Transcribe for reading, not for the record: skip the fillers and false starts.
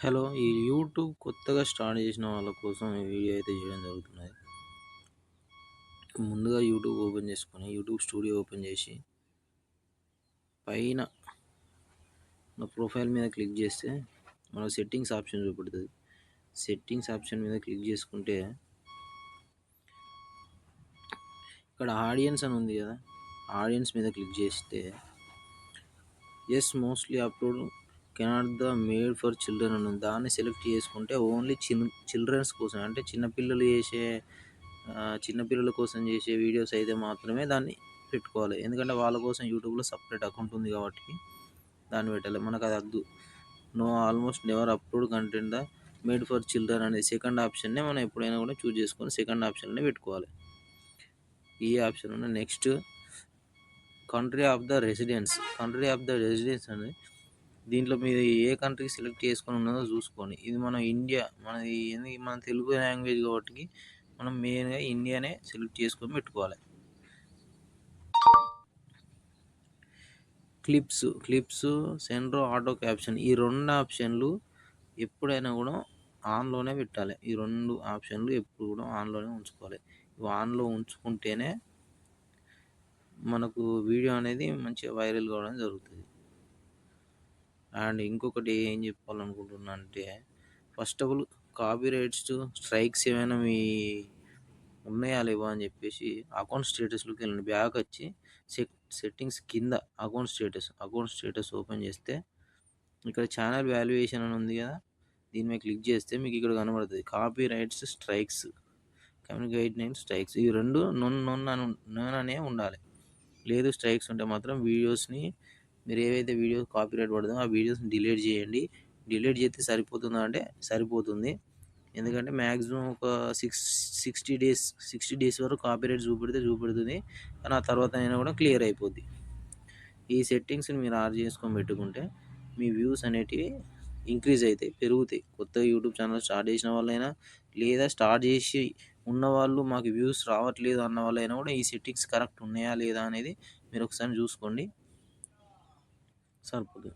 Hello! ఈ YouTube కొత్తగా start చేసిన వాళ్ళ కోసం ఈ వీడియో అయితే చేయడం జరుగుతున్నది. ముందుగా యూట్యూబ్ ఓపెన్ చేసుకొని, యూట్యూబ్ స్టూడియో ఓపెన్ చేసి, పైన నా ప్రొఫైల్ మీద క్లిక్ చేస్తే, మనకు సెట్టింగ్స్ ఆప్షన్ చూపెడుతది. సెట్టింగ్స్ ఆప్షన్ మీద క్లిక్ చేసుకుంటే, ఇక్కడ ఆడియన్స్ అని ఉంది కదా! ఆడియన్స్ మీద క్లిక్ చేస్తే, mostly upload cannot the made for children అని ఉంది. దాన్ని సెలెక్ట్ చేసుకుంటే ఓన్లీ చిల్డ్రన్స్ కోసం, అంటే చిన్నపిల్లల కోసం చేసే వీడియోస్ అయితే మాత్రమే దాన్ని పెట్టుకోవాలి. ఎందుకంటే వాళ్ళ కోసం యూట్యూబ్లో సపరేట్ అకౌంట్ ఉంది కాబట్టి దాన్ని పెట్టాలి. మనకు అది వద్దు. Almost never upload content the made for children అనే సెకండ్ ఆప్షన్నే మనం ఎప్పుడైనా కూడా చూస్ చేసుకొని సెకండ్ ఆప్షన్నే పెట్టుకోవాలి. ఈ ఆప్షన్ ఉన్న next country of the residence అని దీంట్లో మీరు ఏ కంట్రీ సెలెక్ట్ చేసుకొని ఉన్నదో చూసుకోండి. ఇది మన ఇండియా, మన తెలుగు లాంగ్వేజ్ కాబట్టి మనం మెయిన్గా ఇండియానే సెలెక్ట్ చేసుకొని పెట్టుకోవాలి. క్లిప్స్ సెండ్రో ఆటో క్యాప్షన్ ఈ రెండు ఆప్షన్లు ఎప్పుడైనా కూడా ఆన్లోనే పెట్టాలి. ఈ రెండు ఆప్షన్లు ఎప్పుడు కూడా ఆన్లోనే ఉంచుకోవాలి. ఇవి ఆన్లో ఉంచుకుంటేనే మనకు వీడియో అనేది మంచిగా వైరల్ కావడం జరుగుతుంది. అండ్ ఇంకొకటి ఏం చెప్పాలనుకుంటున్నా అంటే, first of all copyrights strikes ఏమైనా ఉన్నాయా లేవా అని చెప్పేసి అకౌంట్ స్టేటస్లోకి వెళ్ళండి. బ్యాక్ వచ్చి సెట్టింగ్స్ కింద అకౌంట్ స్టేటస్ ఓపెన్ చేస్తే ఇక్కడ ఛానల్ వాల్యుయేషన్ అని ఉంది కదా, దీని మీద క్లిక్ చేస్తే మీకు ఇక్కడ కనబడుతుంది కాపీరైట్స్ స్ట్రైక్స్, కమ్యూనికేట్ స్ట్రైక్స్. ఈ రెండు నొన్ ఉండాలి. లేదు స్ట్రైక్స్ ఉంటే మాత్రం వీడియోస్ని మీరు ఏవైతే వీడియోస్ కాపీరైట్ పడుతుందో ఆ వీడియోస్ని డిలీట్ చేయండి. డిలీట్ చేస్తే సరిపోతుందా అంటే సరిపోతుంది. ఎందుకంటే మ్యాక్సిమం ఒక 60 డేస్ వరకు కాపీరైట్ చూపెడుతుంది. కానీ ఆ తర్వాత అయినా కూడా క్లియర్ అయిపోద్ది. ఈ సెట్టింగ్స్ని మీరు ఆన్ చేసుకొని పెట్టుకుంటే మీ వ్యూస్ అనేటివి ఇంక్రీజ్ అవుతాయి, పెరుగుతాయి. కొత్తగా యూట్యూబ్ ఛానల్ స్టార్ట్ చేసిన వాళ్ళైనా, లేదా స్టార్ట్ చేసి ఉన్నవాళ్ళు మాకు వ్యూస్ రావట్లేదు అన్న వాళ్ళైనా కూడా ఈ సెట్టింగ్స్ కరెక్ట్ ఉన్నాయా లేదా అనేది మీరు ఒకసారి చూసుకోండి, సరిపోతుంది.